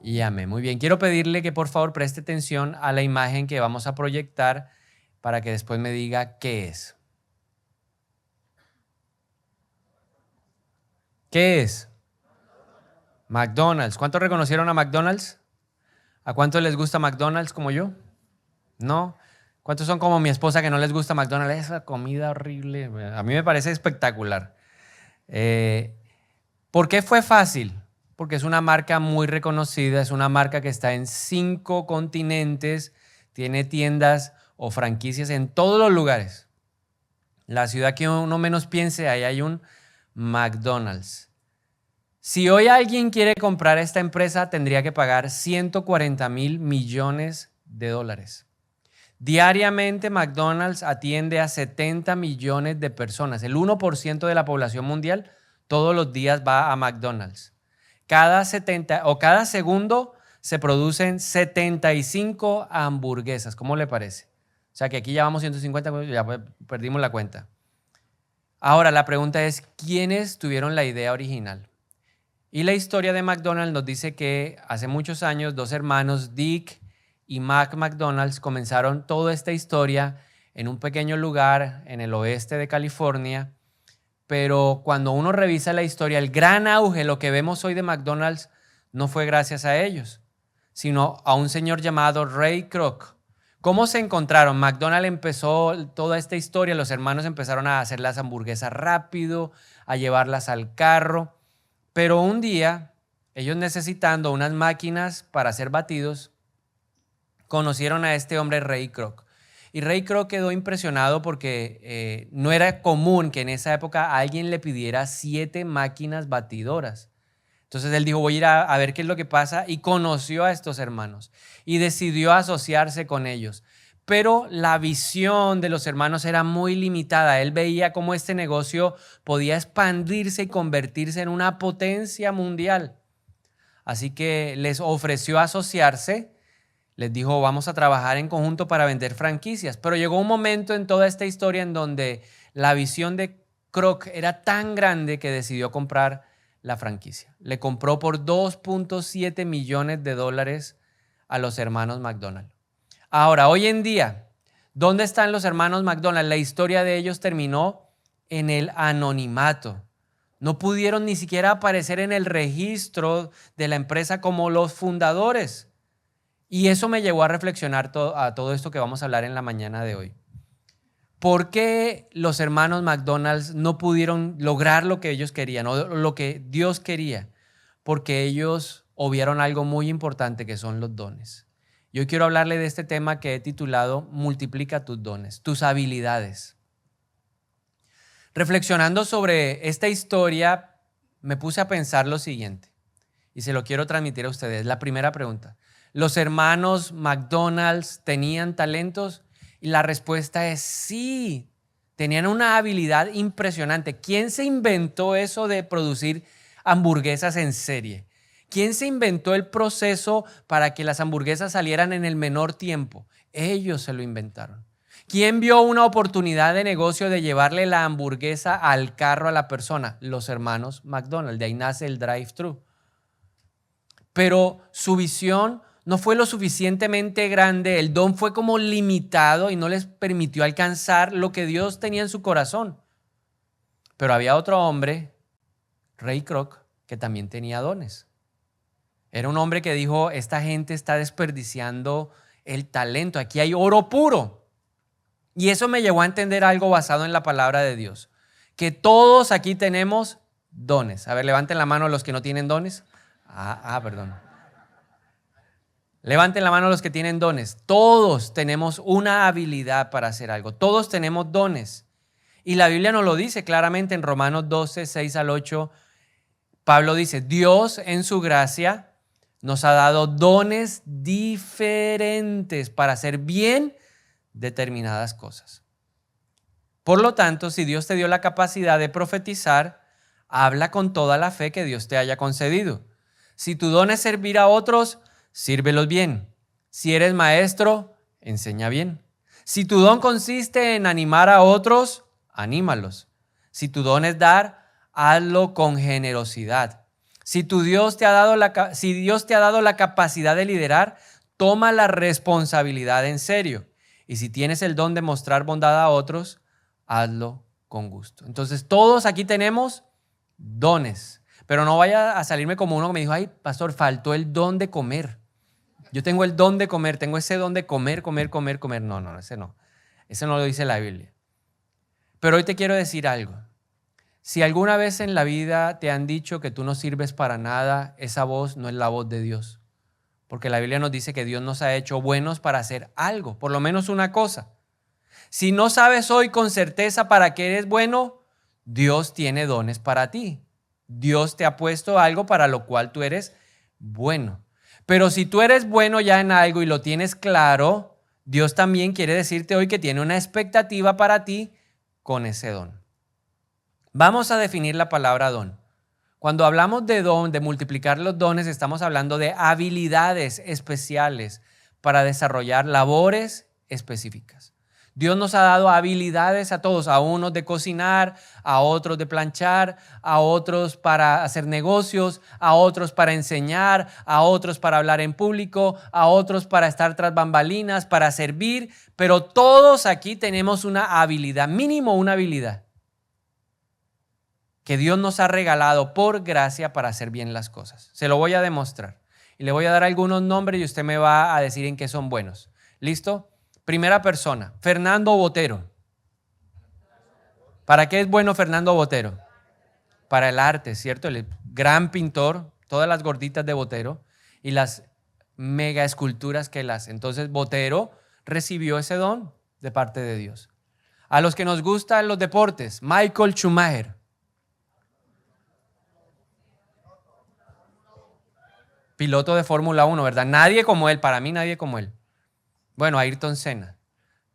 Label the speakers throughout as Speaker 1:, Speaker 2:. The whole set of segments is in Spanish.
Speaker 1: Y amén. Muy bien. Quiero pedirle que por favor preste atención a la imagen que vamos a proyectar para que después me diga qué es. ¿Qué es? McDonald's. ¿Cuántos reconocieron a McDonald's? ¿A cuántos les gusta McDonald's como yo? ¿No? ¿Cuántos son como mi esposa que no les gusta McDonald's? Esa comida horrible. A mí me parece espectacular. ¿Por qué fue fácil? Porque es una marca muy reconocida, es una marca que está en 5 continentes, tiene tiendas o franquicias en todos los lugares. La ciudad que uno menos piense, ahí hay un McDonald's. Si hoy alguien quiere comprar esta empresa, tendría que pagar 140,000 millones de dólares. Diariamente McDonald's atiende a 70 millones de personas. El 1% de la población mundial todos los días va a McDonald's. Cada segundo se producen 75 hamburguesas. ¿Cómo le parece? O sea que aquí ya vamos 150, ya perdimos la cuenta. Ahora la pregunta es, ¿quiénes tuvieron la idea original? Y la historia de McDonald's nos dice que hace muchos años 2 hermanos, Dick y Mac McDonald's, comenzaron toda esta historia en un pequeño lugar en el oeste de California. Pero cuando uno revisa la historia, el gran auge, lo que vemos hoy de McDonald's, no fue gracias a ellos, sino a un señor llamado Ray Kroc. ¿Cómo se encontraron? McDonald's empezó toda esta historia, los hermanos empezaron a hacer las hamburguesas rápido, a llevarlas al carro, pero un día, ellos necesitando unas máquinas para hacer batidos, conocieron a este hombre Ray Kroc. Y Ray Kroc quedó impresionado porque no era común que en esa época alguien le pidiera 7 máquinas batidoras. Entonces él dijo, voy a ir a ver qué es lo que pasa, y conoció a estos hermanos y decidió asociarse con ellos. Pero la visión de los hermanos era muy limitada. Él veía cómo este negocio podía expandirse y convertirse en una potencia mundial. Así que les ofreció asociarse. Les dijo, vamos a trabajar en conjunto para vender franquicias. Pero llegó un momento en toda esta historia en donde la visión de Kroc era tan grande que decidió comprar la franquicia. Le compró por 2.7 millones de dólares a los hermanos McDonald. Ahora, hoy en día, ¿dónde están los hermanos McDonald? La historia de ellos terminó en el anonimato. No pudieron ni siquiera aparecer en el registro de la empresa como los fundadores. Y eso me llevó a reflexionar a todo esto que vamos a hablar en la mañana de hoy. ¿Por qué los hermanos McDonald's no pudieron lograr lo que ellos querían o lo que Dios quería? Porque ellos obviaron algo muy importante, que son los dones. Yo quiero hablarle de este tema que he titulado Multiplica tus dones, tus habilidades. Reflexionando sobre esta historia, me puse a pensar lo siguiente y se lo quiero transmitir a ustedes. La primera pregunta: ¿los hermanos McDonald's tenían talentos? Y la respuesta es sí, tenían una habilidad impresionante. ¿Quién se inventó eso de producir hamburguesas en serie? ¿Quién se inventó el proceso para que las hamburguesas salieran en el menor tiempo? Ellos se lo inventaron. ¿Quién vio una oportunidad de negocio de llevarle la hamburguesa al carro a la persona? Los hermanos McDonald's. De ahí nace el drive-thru. Pero su visión no fue lo suficientemente grande, el don fue como limitado y no les permitió alcanzar lo que Dios tenía en su corazón. Pero había otro hombre, Ray Kroc, que también tenía dones. Era un hombre que dijo, esta gente está desperdiciando el talento, aquí hay oro puro. Y eso me llevó a entender algo basado en la palabra de Dios, que todos aquí tenemos dones. A ver, levanten la mano los que no tienen dones. Perdón. Levanten la mano los que tienen dones. Todos tenemos una habilidad para hacer algo. Todos tenemos dones. Y la Biblia nos lo dice claramente en Romanos 12, 6 al 8. Pablo dice, Dios en su gracia nos ha dado dones diferentes para hacer bien determinadas cosas. Por lo tanto, si Dios te dio la capacidad de profetizar, habla con toda la fe que Dios te haya concedido. Si tu don es servir a otros, sírvelos bien. Si eres maestro, enseña bien. Si tu don consiste en animar a otros, anímalos. Si tu don es dar, hazlo con generosidad. Si Dios te ha dado la capacidad de liderar, toma la responsabilidad en serio. Y si tienes el don de mostrar bondad a otros, hazlo con gusto. Entonces, todos aquí tenemos dones, pero no vaya a salirme como uno que me dijo, ay, pastor, faltó el don de comer. Yo tengo el don de comer, tengo ese don de comer. No, ese no. Ese no lo dice la Biblia. Pero hoy te quiero decir algo. Si alguna vez en la vida te han dicho que tú no sirves para nada, esa voz no es la voz de Dios. Porque la Biblia nos dice que Dios nos ha hecho buenos para hacer algo, por lo menos una cosa. Si no sabes hoy con certeza para qué eres bueno, Dios tiene dones para ti. Dios te ha puesto algo para lo cual tú eres bueno. Pero si tú eres bueno ya en algo y lo tienes claro, Dios también quiere decirte hoy que tiene una expectativa para ti con ese don. Vamos a definir la palabra don. Cuando hablamos de don, de multiplicar los dones, estamos hablando de habilidades especiales para desarrollar labores específicas. Dios nos ha dado habilidades a todos, a unos de cocinar, a otros de planchar, a otros para hacer negocios, a otros para enseñar, a otros para hablar en público, a otros para estar tras bambalinas, para servir, pero todos aquí tenemos una habilidad, mínimo una habilidad, que Dios nos ha regalado por gracia para hacer bien las cosas. Se lo voy a demostrar y le voy a dar algunos nombres y usted me va a decir en qué son buenos. ¿Listo? Primera persona, Fernando Botero. ¿Para qué es bueno Fernando Botero? Para el arte, ¿cierto? El gran pintor, todas las gorditas de Botero y las mega esculturas que él hace. Entonces Botero recibió ese don de parte de Dios. A los que nos gustan los deportes, Michael Schumacher. Piloto de Fórmula 1, ¿verdad? Nadie como él, para mí nadie como él. Bueno, Ayrton Senna.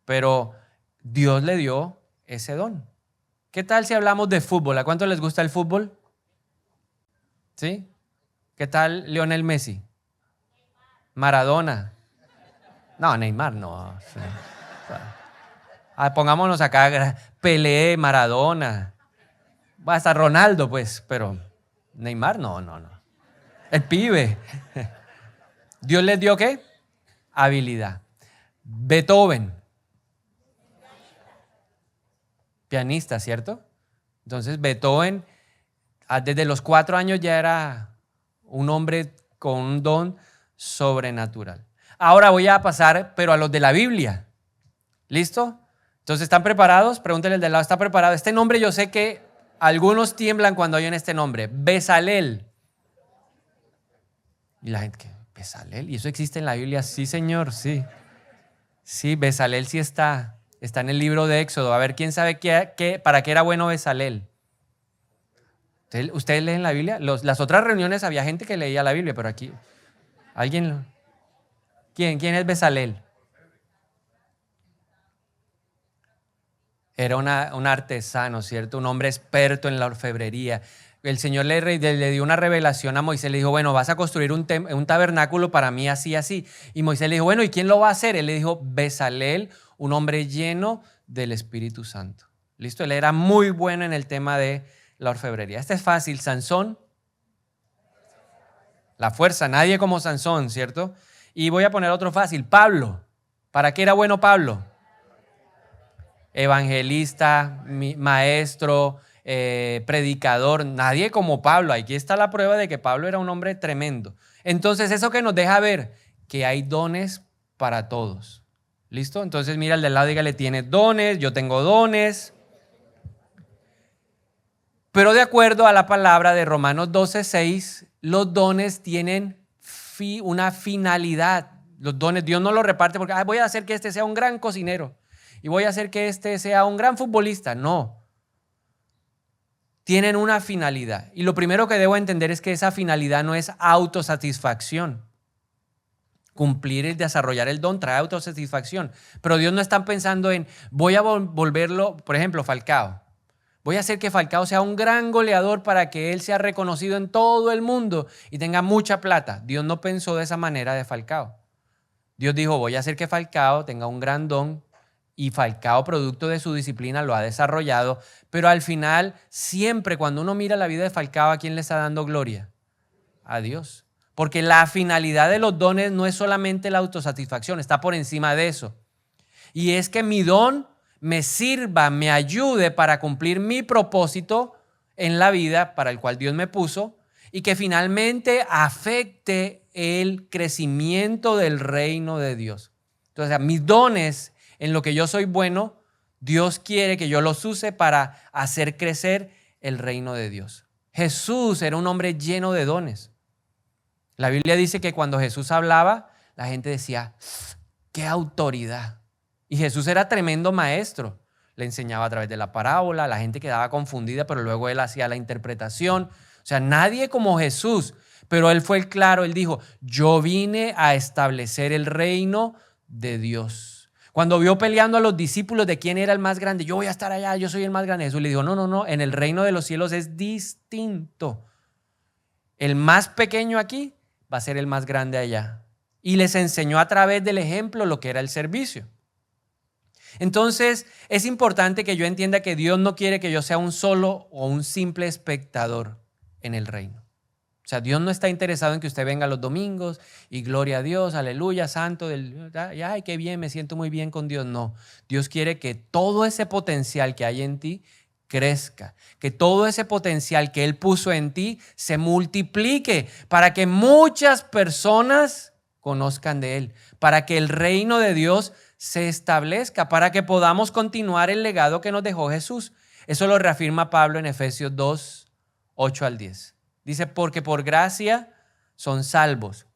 Speaker 1: Pero Dios le dio ese don. ¿Qué tal si hablamos de fútbol? ¿A cuánto les gusta el fútbol? ¿Sí? ¿Qué tal Lionel Messi? Maradona. No, Neymar no. Pongámonos acá, Pelé, Maradona. Hasta Ronaldo, pues, pero Neymar no. El pibe. ¿Dios les dio qué? Habilidad. Beethoven. Pianista, ¿cierto? Entonces Beethoven desde los 4 años ya era un hombre con un don sobrenatural. Ahora voy a pasar, pero a los de la Biblia. ¿Listo? Entonces, ¿están preparados? Pregúntenle al de al lado, ¿está preparado? Este nombre yo sé que algunos tiemblan cuando oyen este nombre. Bezalel. Y la gente, ¿qué? ¿Bezalel? ¿Y eso existe en la Biblia? Sí, señor, sí. Sí, Bezalel sí está en el libro de Éxodo. A ver, ¿quién sabe para qué era bueno Bezalel? ¿Ustedes leen la Biblia? Las otras reuniones había gente que leía la Biblia, pero aquí, ¿alguien? ¿Quién es Bezalel? Era un artesano, ¿cierto? Un hombre experto en la orfebrería. El Señor le dio una revelación a Moisés. Le dijo, bueno, vas a construir un tabernáculo para mí así, así. Y Moisés le dijo, bueno, ¿y quién lo va a hacer? Él le dijo, Bezalel, un hombre lleno del Espíritu Santo. ¿Listo? Él era muy bueno en el tema de la orfebrería. Este es fácil. Sansón. La fuerza. Nadie como Sansón, ¿cierto? Y voy a poner otro fácil. Pablo. ¿Para qué era bueno Pablo? Evangelista, maestro, predicador, nadie como Pablo. Aquí está la prueba de que Pablo era un hombre tremendo. Entonces, eso que nos deja ver que hay dones para todos. ¿Listo? Entonces, mira al del lado, dígale, tiene dones, yo tengo dones. Pero de acuerdo a la palabra de Romanos 12:6, los dones tienen una finalidad. Los dones, Dios no los reparte porque voy a hacer que este sea un gran cocinero y voy a hacer que este sea un gran futbolista. No. Tienen una finalidad. Y lo primero que debo entender es que esa finalidad no es autosatisfacción. Cumplir y desarrollar el don trae autosatisfacción. Pero Dios no está pensando en, voy a volverlo, por ejemplo, Falcao. Voy a hacer que Falcao sea un gran goleador para que él sea reconocido en todo el mundo y tenga mucha plata. Dios no pensó de esa manera de Falcao. Dios dijo, voy a hacer que Falcao tenga un gran don. Y Falcao, producto de su disciplina, lo ha desarrollado. Pero al final, siempre cuando uno mira la vida de Falcao, ¿a quién le está dando gloria? a Dios. Porque la finalidad de los dones no es solamente la autosatisfacción, está por encima de eso. Y es que mi don me sirva, me ayude para cumplir mi propósito en la vida para el cual Dios me puso y que finalmente afecte el crecimiento del reino de Dios. Entonces, mis dones, en lo que yo soy bueno, Dios quiere que yo los use para hacer crecer el reino de Dios. Jesús era un hombre lleno de dones. La Biblia dice que cuando Jesús hablaba, la gente decía, ¡qué autoridad! Y Jesús era tremendo maestro. Le enseñaba a través de la parábola, la gente quedaba confundida, pero luego él hacía la interpretación. O sea, nadie como Jesús, pero él fue el claro, él dijo, yo vine a establecer el reino de Dios. Cuando vio peleando a los discípulos de quién era el más grande, yo voy a estar allá, yo soy el más grande. Jesús le dijo, no, en el reino de los cielos es distinto. El más pequeño aquí va a ser el más grande allá. Y les enseñó a través del ejemplo lo que era el servicio. Entonces, es importante que yo entienda que Dios no quiere que yo sea un solo o un simple espectador en el reino. O sea, Dios no está interesado en que usted venga los domingos y gloria a Dios, aleluya, santo, ay, qué bien, me siento muy bien con Dios. No, Dios quiere que todo ese potencial que hay en ti crezca, que todo ese potencial que Él puso en ti se multiplique para que muchas personas conozcan de Él, para que el reino de Dios se establezca, para que podamos continuar el legado que nos dejó Jesús. Eso lo reafirma Pablo en Efesios 2, 8 al 10. Dice, porque por gracia son salvos,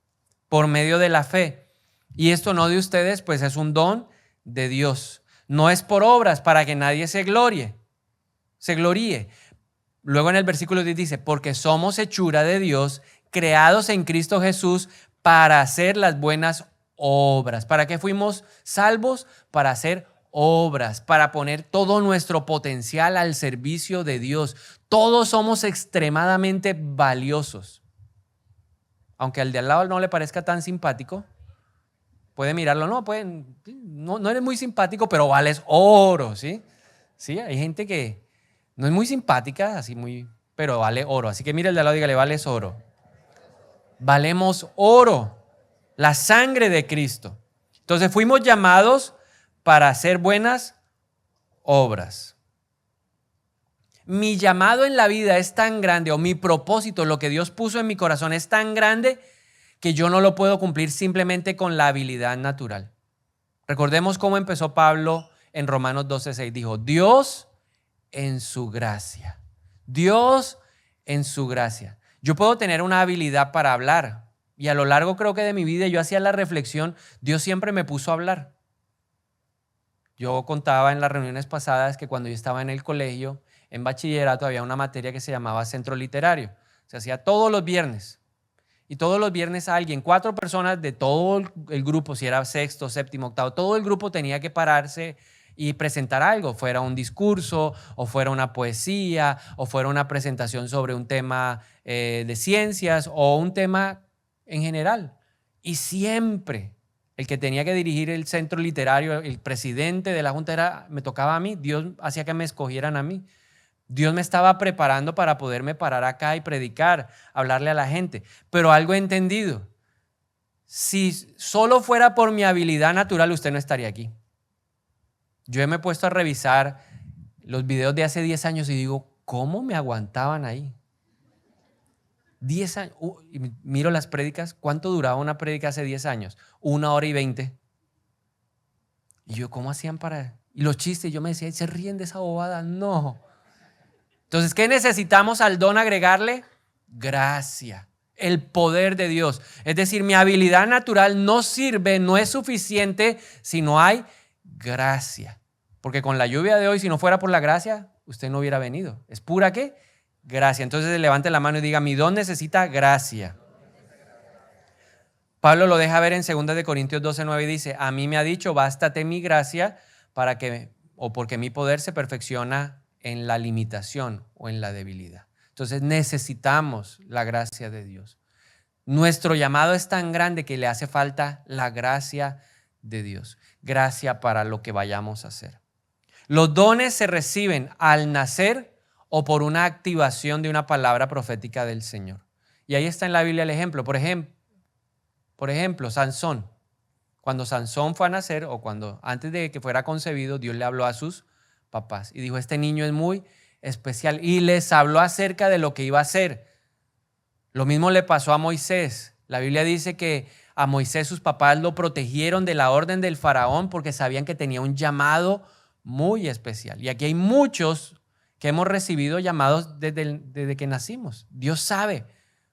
Speaker 1: por medio de la fe. Y esto no de ustedes, pues es un don de Dios. No es por obras para que nadie se gloríe. Luego en el versículo 10 dice, porque somos hechura de Dios, creados en Cristo Jesús para hacer las buenas obras. ¿Para qué fuimos salvos? Para hacer obras, para poner todo nuestro potencial al servicio de Dios. Todos somos extremadamente valiosos. Aunque al de al lado no le parezca tan simpático, puede mirarlo, no eres muy simpático, pero vales oro, ¿sí? Sí, hay gente que no es muy simpática, pero vale oro. Así que mire el de al lado y dígale, vales oro. Valemos oro, la sangre de Cristo. Entonces fuimos llamados para hacer buenas obras. Mi llamado en la vida es tan grande, o mi propósito, lo que Dios puso en mi corazón es tan grande que yo no lo puedo cumplir simplemente con la habilidad natural. Recordemos cómo empezó Pablo en Romanos 12:6. Dijo, Dios en su gracia. Dios en su gracia. Yo puedo tener una habilidad para hablar y a lo largo creo que de mi vida yo hacía la reflexión, Dios siempre me puso a hablar. Yo contaba en las reuniones pasadas que cuando yo estaba en el colegio, en bachillerato, había una materia que se llamaba centro literario. Se hacía todos los viernes. Y todos los viernes alguien, 4 personas de todo el grupo, si era sexto, séptimo, octavo, todo el grupo tenía que pararse y presentar algo, fuera un discurso, o fuera una poesía, o fuera una presentación sobre un tema de ciencias, o un tema en general. Y siempre el que tenía que dirigir el centro literario, el presidente de la junta, me tocaba a mí. Dios hacía que me escogieran a mí. Dios me estaba preparando para poderme parar acá y predicar, hablarle a la gente. Pero algo he entendido. Si solo fuera por mi habilidad natural, usted no estaría aquí. Yo me he puesto a revisar los videos de hace 10 años y digo, ¿cómo me aguantaban ahí? 10 años. Miro las prédicas. ¿Cuánto duraba una prédica hace 10 años? 1 hora y 20. Y yo, ¿cómo hacían para...? Y los chistes, yo me decía, ¿se ríen de esa bobada? No. Entonces, ¿qué necesitamos al don agregarle? Gracia, el poder de Dios. Es decir, mi habilidad natural no sirve, no es suficiente si no hay gracia. Porque con la lluvia de hoy, si no fuera por la gracia, usted no hubiera venido. ¿Es pura qué? Gracia. Entonces levante la mano y diga, mi don necesita gracia. Pablo lo deja ver en 2 Corintios 12:9 y dice, a mí me ha dicho, bástate mi gracia porque mi poder se perfecciona en la limitación o en la debilidad. Entonces necesitamos la gracia de Dios. Nuestro llamado es tan grande que le hace falta la gracia de Dios. Gracia para lo que vayamos a hacer. Los dones se reciben al nacer o por una activación de una palabra profética del Señor. Y ahí está en la Biblia el ejemplo. Por ejemplo, Sansón. Cuando Sansón fue a nacer o cuando antes de que fuera concebido, Dios le habló a sus papás y dijo, este niño es muy especial, y les habló acerca de lo que iba a hacer. Lo mismo le pasó a Moisés. La Biblia dice que a Moisés sus papás lo protegieron de la orden del faraón porque sabían que tenía un llamado muy especial. Y aquí hay muchos que hemos recibido llamados desde que nacimos. Dios sabe,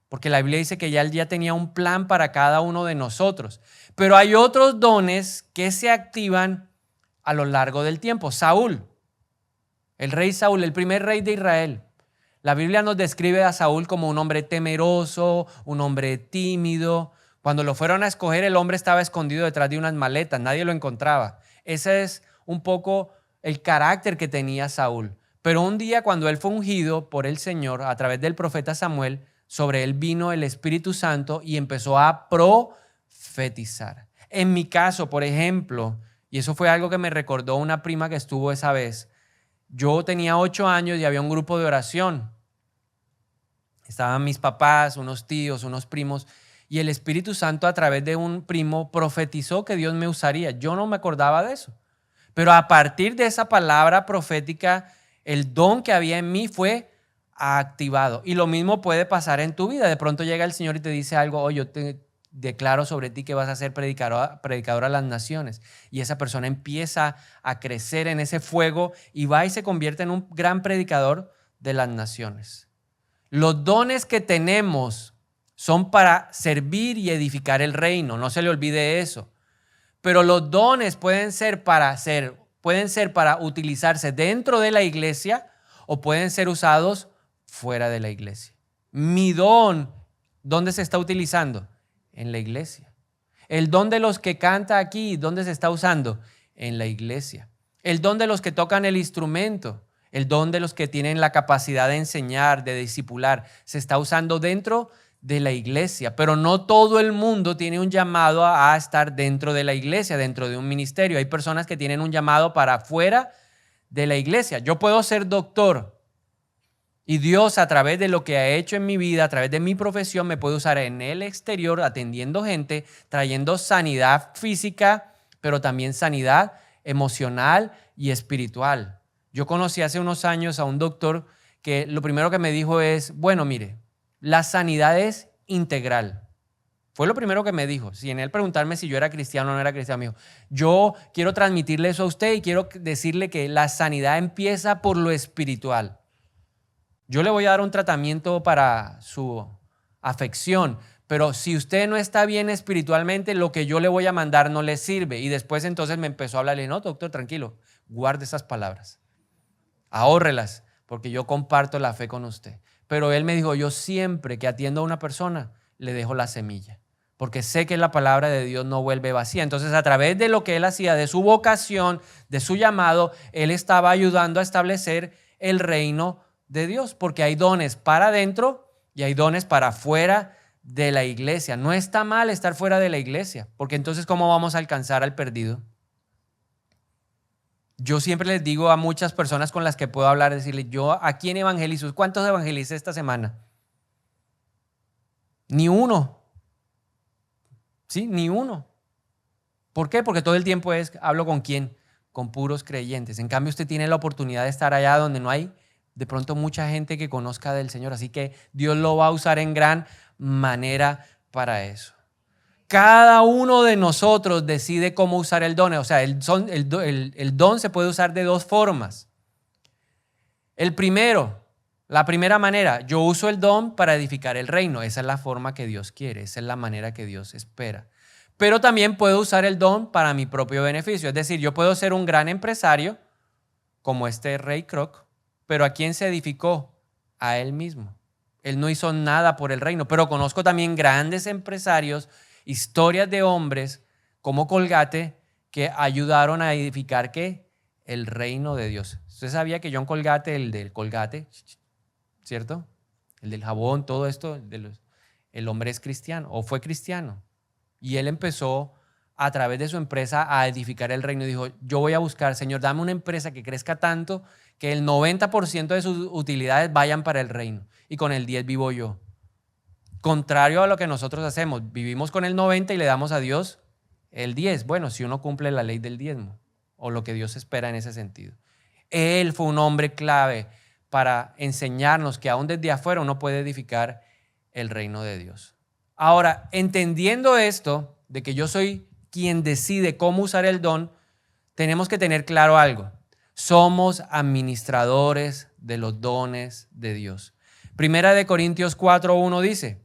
Speaker 1: porque la Biblia dice que ya Él ya tenía un plan para cada uno de nosotros. Pero hay otros dones que se activan a lo largo del tiempo. Saúl, el rey Saúl, el primer rey de Israel. La Biblia nos describe a Saúl como un hombre temeroso, un hombre tímido. Cuando lo fueron a escoger, el hombre estaba escondido detrás de unas maletas, nadie lo encontraba. Ese es un poco el carácter que tenía Saúl. Pero un día, cuando él fue ungido por el Señor a través del profeta Samuel, sobre él vino el Espíritu Santo y empezó a profetizar. En mi caso, por ejemplo, y eso fue algo que me recordó una prima que estuvo esa vez, yo tenía 8 años y había un grupo de oración. Estaban mis papás, unos tíos, unos primos, y el Espíritu Santo a través de un primo profetizó que Dios me usaría. Yo no me acordaba de eso. Pero a partir de esa palabra profética, el don que había en mí fue activado. Y lo mismo puede pasar en tu vida. De pronto llega el Señor y te dice algo, oye, yo te declaro sobre ti que vas a ser predicador a las naciones. Y esa persona empieza a crecer en ese fuego y va y se convierte en un gran predicador de las naciones. Los dones que tenemos son para servir y edificar el reino. No se le olvide eso. Pero los dones pueden ser para utilizarse dentro de la iglesia o pueden ser usados fuera de la iglesia. Mi don, ¿dónde se está utilizando? En la iglesia. El don de los que canta aquí, ¿dónde se está usando? En la iglesia. El don de los que tocan el instrumento, el don de los que tienen la capacidad de enseñar, de discipular, se está usando dentro de la iglesia. Pero no todo el mundo tiene un llamado a estar dentro de la iglesia, dentro de un ministerio. Hay personas que tienen un llamado para afuera de la iglesia. Yo puedo ser doctor y Dios, a través de lo que ha hecho en mi vida, a través de mi profesión, me puede usar en el exterior atendiendo gente, trayendo sanidad física, pero también sanidad emocional y espiritual. Yo conocí hace unos años a un doctor que lo primero que me dijo es, bueno, mire, la sanidad es integral. Fue lo primero que me dijo. Sin él preguntarme si yo era cristiano o no era cristiano, me dijo, yo quiero transmitirle eso a usted y quiero decirle que la sanidad empieza por lo espiritual. Yo le voy a dar un tratamiento para su afección, pero si usted no está bien espiritualmente, lo que yo le voy a mandar no le sirve. Y después entonces me empezó a hablarle, no, doctor, tranquilo, guarde esas palabras, ahórrelas, porque yo comparto la fe con usted. Pero él me dijo, yo siempre que atiendo a una persona, le dejo la semilla, porque sé que la palabra de Dios no vuelve vacía. Entonces, a través de lo que él hacía, de su vocación, de su llamado, él estaba ayudando a establecer el reino de Dios, porque hay dones para adentro y hay dones para afuera de la iglesia. No está mal estar fuera de la iglesia, porque entonces ¿cómo vamos a alcanzar al perdido? Yo siempre les digo a muchas personas con las que puedo hablar, decirles, yo ¿a quién evangelizo? ¿Cuántos evangelicé esta semana? Ni uno. ¿Sí? Ni uno. ¿Por qué? Porque todo el tiempo hablo con quién, con puros creyentes. En cambio, usted tiene la oportunidad de estar allá donde no hay de pronto mucha gente que conozca del Señor. Así que Dios lo va a usar en gran manera para eso. Cada uno de nosotros decide cómo usar el don. O sea, el don se puede usar de dos formas. La primera manera, yo uso el don para edificar el reino. Esa es la forma que Dios quiere, esa es la manera que Dios espera. Pero también puedo usar el don para mi propio beneficio. Es decir, yo puedo ser un gran empresario, como este Ray Kroc, pero ¿a quién se edificó? A él mismo. Él no hizo nada por el reino, pero conozco también grandes empresarios, historias de hombres como Colgate que ayudaron a edificar ¿qué? El reino de Dios. Usted sabía que John Colgate, el del Colgate, ¿cierto? El del jabón, todo esto, el hombre es cristiano o fue cristiano. Y él empezó a través de su empresa a edificar el reino y dijo, yo voy a buscar, Señor, dame una empresa que crezca tanto que el 90% de sus utilidades vayan para el reino y con el 10 vivo yo. Contrario a lo que nosotros hacemos, vivimos con el 90 y le damos a Dios el 10. Bueno, si uno cumple la ley del diezmo o lo que Dios espera en ese sentido. Él fue un hombre clave para enseñarnos que aún desde afuera uno puede edificar el reino de Dios. Ahora, entendiendo esto, de que yo soy quien decide cómo usar el don, tenemos que tener claro algo. Somos administradores de los dones de Dios. Primera de Corintios 4:1 dice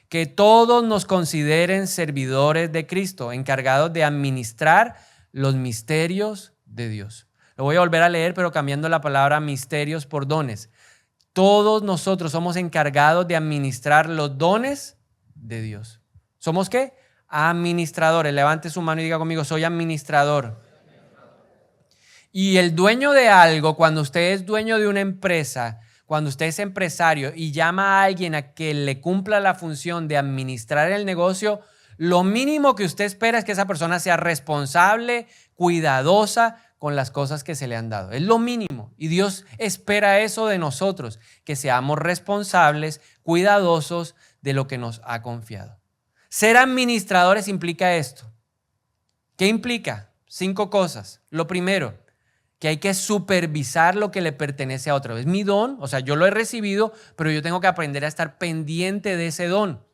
Speaker 1: que todos nos consideren servidores de Cristo, encargados de administrar los misterios de Dios. Lo voy a volver a leer, pero cambiando la palabra misterios por dones. Todos nosotros somos encargados de administrar los dones de Dios. ¿Somos qué? Administradores. Levante su mano y diga conmigo, soy administrador. Y el dueño de algo, cuando usted es dueño de una empresa, cuando usted es empresario y llama a alguien a que le cumpla la función de administrar el negocio, lo mínimo que usted espera es que esa persona sea responsable, cuidadosa con las cosas que se le han dado. Es lo mínimo. Y Dios espera eso de nosotros, que seamos responsables, cuidadosos de lo que nos ha confiado. Ser administradores implica esto. ¿Qué implica? 5 cosas. Lo primero, que hay que supervisar lo que le pertenece a otro. Es mi don, o sea, yo lo he recibido, pero yo tengo que aprender a estar pendiente de ese don.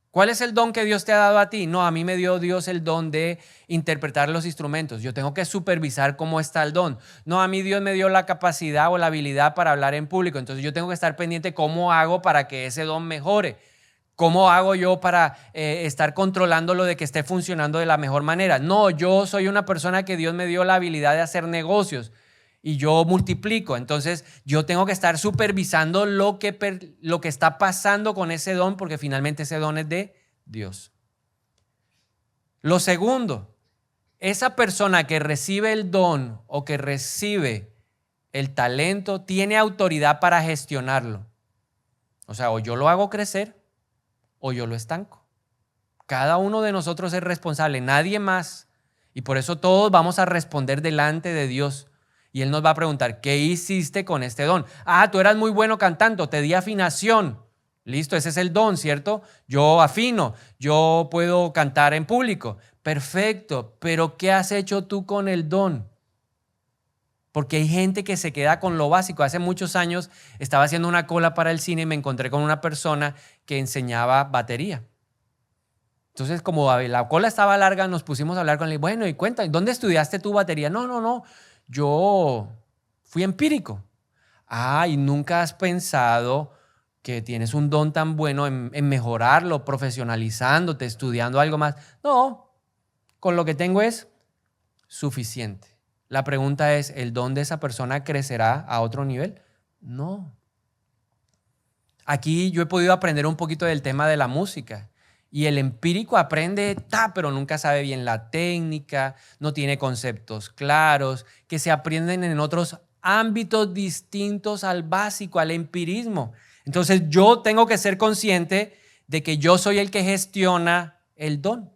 Speaker 1: ¿Cuál es el don que Dios te ha dado a ti? No, a mí me dio Dios el don de interpretar los instrumentos. Yo tengo que supervisar cómo está el don. No, a mí Dios me dio la capacidad o la habilidad para hablar en público. Entonces yo tengo que estar pendiente cómo hago para que ese don mejore. ¿Cómo hago yo para estar controlándolo de que esté funcionando de la mejor manera? No, yo soy una persona que Dios me dio la habilidad de hacer negocios y yo multiplico. Entonces yo tengo que estar supervisando lo que está pasando con ese don, porque finalmente ese don es de Dios. Lo segundo, esa persona que recibe el don o que recibe el talento tiene autoridad para gestionarlo. O sea, o yo lo hago crecer o yo lo estanco. Cada uno de nosotros es responsable, nadie más. Y por eso todos vamos a responder delante de Dios. Y Él nos va a preguntar, ¿qué hiciste con este don? Ah, tú eras muy bueno cantando, te di afinación. Listo, ese es el don, ¿cierto? Yo afino, yo puedo cantar en público. Perfecto, pero ¿qué has hecho tú con el don? Porque hay gente que se queda con lo básico. Hace muchos años estaba haciendo una cola para el cine y me encontré con una persona que enseñaba batería. Entonces, como la cola estaba larga, nos pusimos a hablar con él. Bueno, y cuéntame, ¿dónde estudiaste tu batería? No, yo fui empírico. Ah, ¿y nunca has pensado que tienes un don tan bueno en mejorarlo, profesionalizándote, estudiando algo más? No, con lo que tengo es suficiente. La pregunta es, ¿el don de esa persona crecerá a otro nivel? No. Aquí yo he podido aprender un poquito del tema de la música. Y el empírico aprende, pero nunca sabe bien la técnica, no tiene conceptos claros, que se aprenden en otros ámbitos distintos al básico, al empirismo. Entonces yo tengo que ser consciente de que yo soy el que gestiona el don.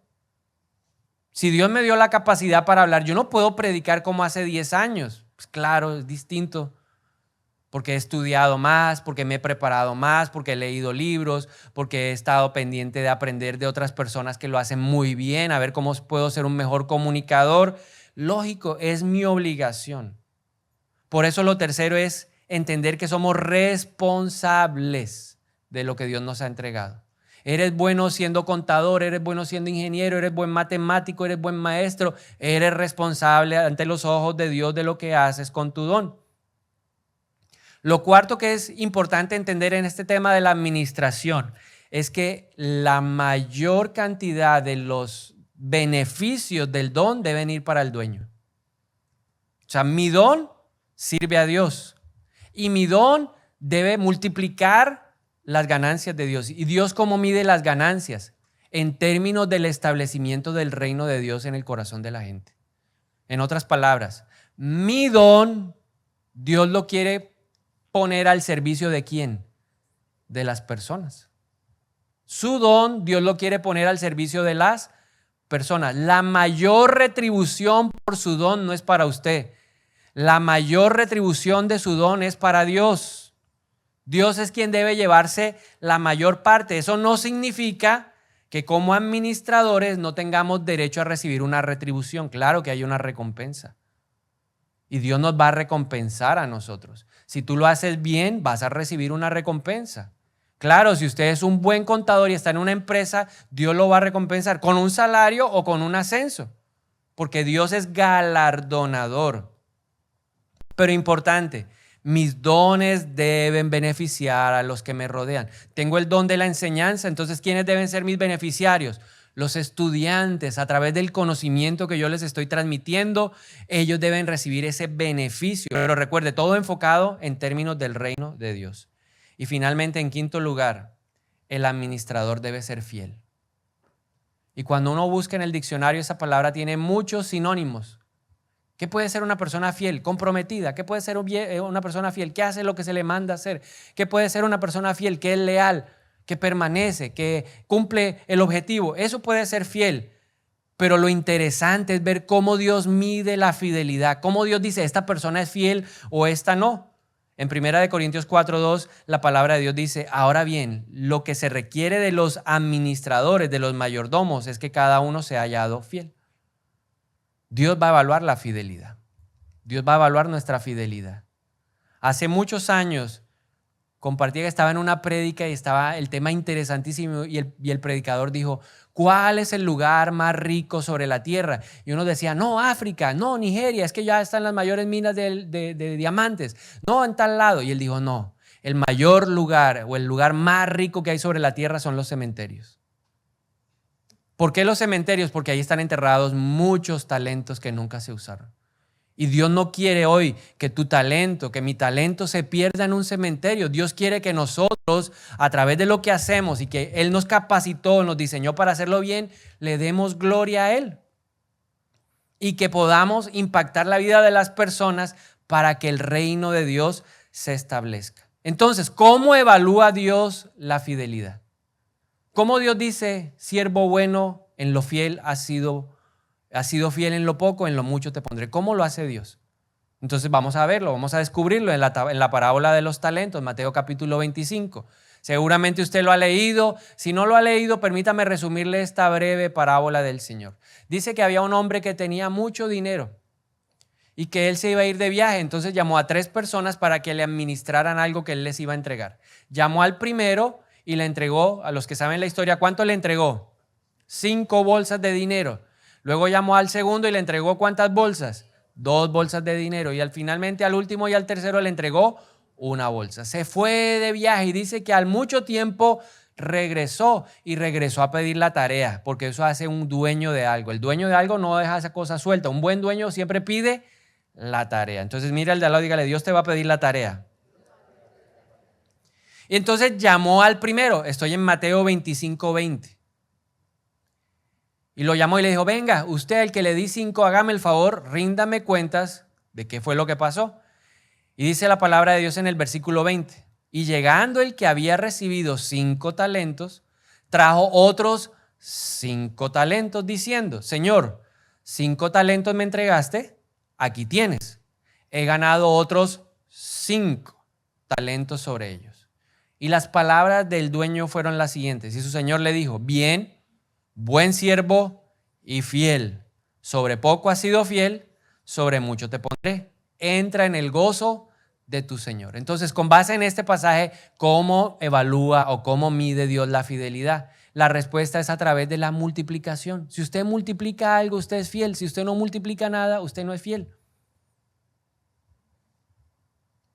Speaker 1: Si Dios me dio la capacidad para hablar, yo no puedo predicar como hace 10 años. Pues claro, es distinto. Porque he estudiado más, porque me he preparado más, porque he leído libros, porque he estado pendiente de aprender de otras personas que lo hacen muy bien, a ver cómo puedo ser un mejor comunicador. Lógico, es mi obligación. Por eso lo tercero es entender que somos responsables de lo que Dios nos ha entregado. Eres bueno siendo contador, eres bueno siendo ingeniero, eres buen matemático, eres buen maestro, eres responsable ante los ojos de Dios de lo que haces con tu don. Lo cuarto que es importante entender en este tema de la administración es que la mayor cantidad de los beneficios del don deben ir para el dueño. O sea, mi don sirve a Dios y mi don debe multiplicar las ganancias de Dios. ¿Y Dios cómo mide las ganancias? En términos del establecimiento del reino de Dios en el corazón de la gente. En otras palabras, mi don, Dios lo quiere poner al servicio ¿de quién? De las personas. Su don, Dios lo quiere poner al servicio de las personas. La mayor retribución por su don no es para usted. La mayor retribución de su don es para Dios. Dios es quien debe llevarse la mayor parte. Eso no significa que como administradores no tengamos derecho a recibir una retribución. Claro que hay una recompensa. Y Dios nos va a recompensar a nosotros. Si tú lo haces bien, vas a recibir una recompensa. Claro, si usted es un buen contador y está en una empresa, Dios lo va a recompensar con un salario o con un ascenso, porque Dios es galardonador. Pero importante, mis dones deben beneficiar a los que me rodean. Tengo el don de la enseñanza, entonces ¿quiénes deben ser mis beneficiarios? Los estudiantes, a través del conocimiento que yo les estoy transmitiendo, ellos deben recibir ese beneficio. Pero recuerde, todo enfocado en términos del reino de Dios. Y finalmente, en quinto lugar, el administrador debe ser fiel. Y cuando uno busca en el diccionario, esa palabra tiene muchos sinónimos. ¿Qué puede ser una persona fiel? Comprometida. ¿Qué puede ser una persona fiel? ¿Qué hace lo que se le manda hacer? ¿Qué puede ser una persona fiel? Que es leal, que permanece, que cumple el objetivo. Eso puede ser fiel. Pero lo interesante es ver cómo Dios mide la fidelidad. Cómo Dios dice, esta persona es fiel o esta no. En 1 Corintios 4:2, la palabra de Dios dice, ahora bien, lo que se requiere de los administradores, de los mayordomos, es que cada uno sea hallado fiel. Dios va a evaluar la fidelidad. Dios va a evaluar nuestra fidelidad. Hace muchos años compartí que estaba en una prédica y estaba el tema interesantísimo y el predicador dijo, ¿cuál es el lugar más rico sobre la tierra? Y uno decía, no, África, no, Nigeria, es que ya están las mayores minas de diamantes, no, en tal lado. Y él dijo, no, el mayor lugar o el lugar más rico que hay sobre la tierra son los cementerios. ¿Por qué los cementerios? Porque ahí están enterrados muchos talentos que nunca se usaron. Y Dios no quiere hoy que tu talento, que mi talento se pierda en un cementerio. Dios quiere que nosotros, a través de lo que hacemos y que Él nos capacitó, nos diseñó para hacerlo bien, le demos gloria a Él. Y que podamos impactar la vida de las personas para que el reino de Dios se establezca. Entonces, ¿cómo evalúa Dios la fidelidad? ¿Cómo Dios dice, siervo bueno, en lo fiel has sido fiel en lo poco, en lo mucho te pondré? ¿Cómo lo hace Dios? Entonces vamos a verlo, vamos a descubrirlo en la parábola de los talentos, Mateo capítulo 25. Seguramente usted lo ha leído. Si no lo ha leído, permítame resumirle esta breve parábola del Señor. Dice que había un hombre que tenía mucho dinero y que él se iba a ir de viaje. Entonces llamó a 3 personas para que le administraran algo que él les iba a entregar. Llamó al primero y le entregó, a los que saben la historia, ¿cuánto le entregó? 5 bolsas de dinero. Luego llamó al segundo y le entregó ¿cuántas bolsas? 2 bolsas de dinero. Y finalmente al último y al tercero le entregó 1 bolsa. Se fue de viaje y dice que al mucho tiempo regresó a pedir la tarea, porque eso hace un dueño de algo. El dueño de algo no deja esa cosa suelta. Un buen dueño siempre pide la tarea. Entonces mira al de al lado y dígale, Dios te va a pedir la tarea. Y entonces llamó al primero. Estoy en Mateo 25:20. Y lo llamó y le dijo, venga, usted el que le di 5, hágame el favor, ríndame cuentas de qué fue lo que pasó. Y dice la palabra de Dios en el versículo 20. Y llegando el que había recibido 5 talentos, trajo otros 5 talentos diciendo, Señor, 5 talentos me entregaste, aquí tienes. He ganado otros 5 talentos sobre ellos. Y las palabras del dueño fueron las siguientes. Y su señor le dijo, bien, buen siervo y fiel. Sobre poco has sido fiel, sobre mucho te pondré. Entra en el gozo de tu Señor. Entonces, con base en este pasaje, ¿cómo evalúa o cómo mide Dios la fidelidad? La respuesta es a través de la multiplicación. Si usted multiplica algo, usted es fiel. Si usted no multiplica nada, usted no es fiel.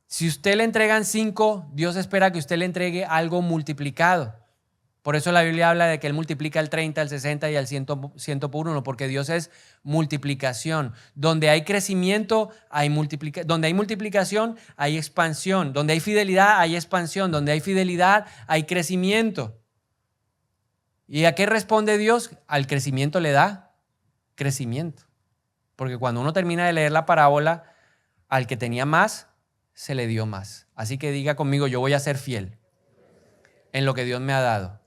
Speaker 1: Si usted le entregan 5, Dios espera que usted le entregue algo multiplicado. Por eso la Biblia habla de que Él multiplica el 30, el 60 y el 100 por 1, porque Dios es multiplicación. Donde hay crecimiento, hay multiplicación. Donde hay multiplicación, hay expansión. Donde hay fidelidad, hay expansión. Donde hay fidelidad, hay crecimiento. ¿Y a qué responde Dios? Al crecimiento le da crecimiento. Porque cuando uno termina de leer la parábola, al que tenía más, se le dio más. Así que diga conmigo, yo voy a ser fiel en lo que Dios me ha dado.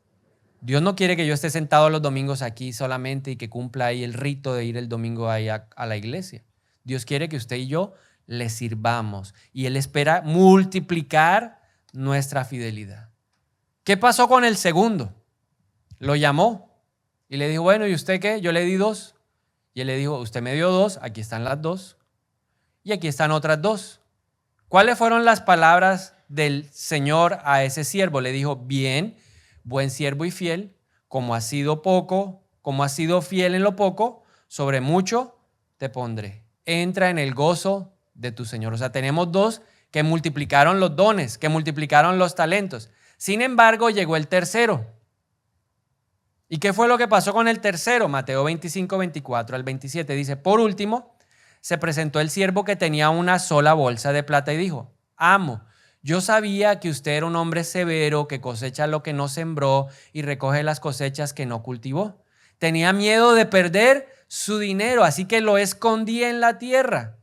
Speaker 1: Dios no quiere que yo esté sentado los domingos aquí solamente y que cumpla ahí el rito de ir el domingo ahí a la iglesia. Dios quiere que usted y yo le sirvamos y Él espera multiplicar nuestra fidelidad. ¿Qué pasó con el segundo? Lo llamó y le dijo, bueno, ¿y usted qué? Yo le di 2. Y él le dijo, usted me dio 2, aquí están las 2. Y aquí están otras 2. ¿Cuáles fueron las palabras del Señor a ese siervo? Le dijo, bien, buen siervo y fiel, como has sido fiel en lo poco, sobre mucho te pondré. Entra en el gozo de tu Señor. O sea, tenemos 2 que multiplicaron los dones, que multiplicaron los talentos. Sin embargo, llegó el tercero. ¿Y qué fue lo que pasó con el tercero? Mateo 25, 24 al 27 dice, por último, se presentó el siervo que tenía una sola bolsa de plata y dijo, amo, yo sabía que usted era un hombre severo, que cosecha lo que no sembró y recoge las cosechas que no cultivó. Tenía miedo de perder su dinero, así que lo escondía en la tierra.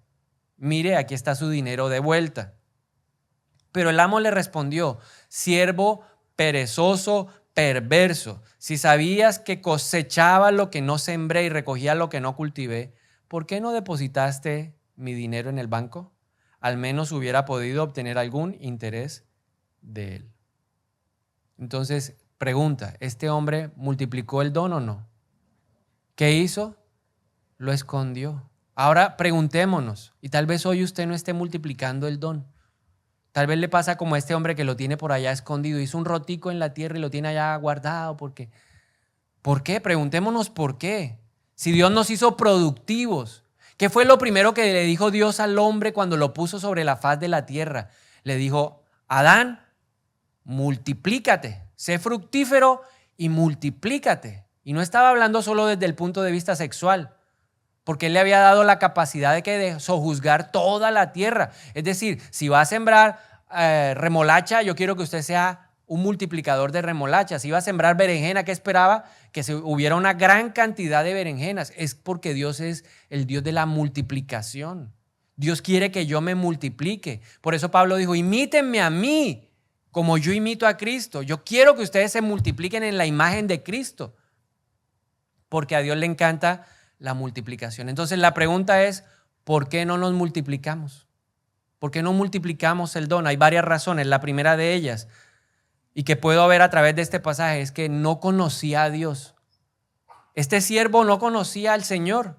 Speaker 1: Mire, aquí está su dinero de vuelta. Pero el amo le respondió, siervo perezoso, perverso, si sabías que cosechaba lo que no sembré y recogía lo que no cultivé, ¿por qué no depositaste mi dinero en el banco? Al menos hubiera podido obtener algún interés de él. Entonces, pregunta, ¿este hombre multiplicó el don o no? ¿Qué hizo? Lo escondió. Ahora preguntémonos, y tal vez hoy usted no esté multiplicando el don. Tal vez le pasa como a este hombre que lo tiene por allá escondido, hizo un rotico en la tierra y lo tiene allá guardado. ¿Por qué? ¿Por qué? Preguntémonos por qué. Si Dios nos hizo productivos, ¿qué fue lo primero que le dijo Dios al hombre cuando lo puso sobre la faz de la tierra? Le dijo, Adán, multiplícate, sé fructífero y multiplícate. Y no estaba hablando solo desde el punto de vista sexual, porque él le había dado la capacidad de sojuzgar toda la tierra. Es decir, si va a sembrar remolacha, yo quiero que usted sea un multiplicador de remolacha. Si iba a sembrar berenjena, ¿qué esperaba? Que hubiera una gran cantidad de berenjenas. Es porque Dios es el Dios de la multiplicación. Dios quiere que yo me multiplique. Por eso Pablo dijo, imítenme a mí como yo imito a Cristo. Yo quiero que ustedes se multipliquen en la imagen de Cristo, porque a Dios le encanta la multiplicación. Entonces la pregunta es, ¿por qué no nos multiplicamos? ¿Por qué no multiplicamos el don? Hay varias razones. La primera de ellas, y que puedo ver a través de este pasaje, es que no conocía a Dios. Este siervo no conocía al Señor.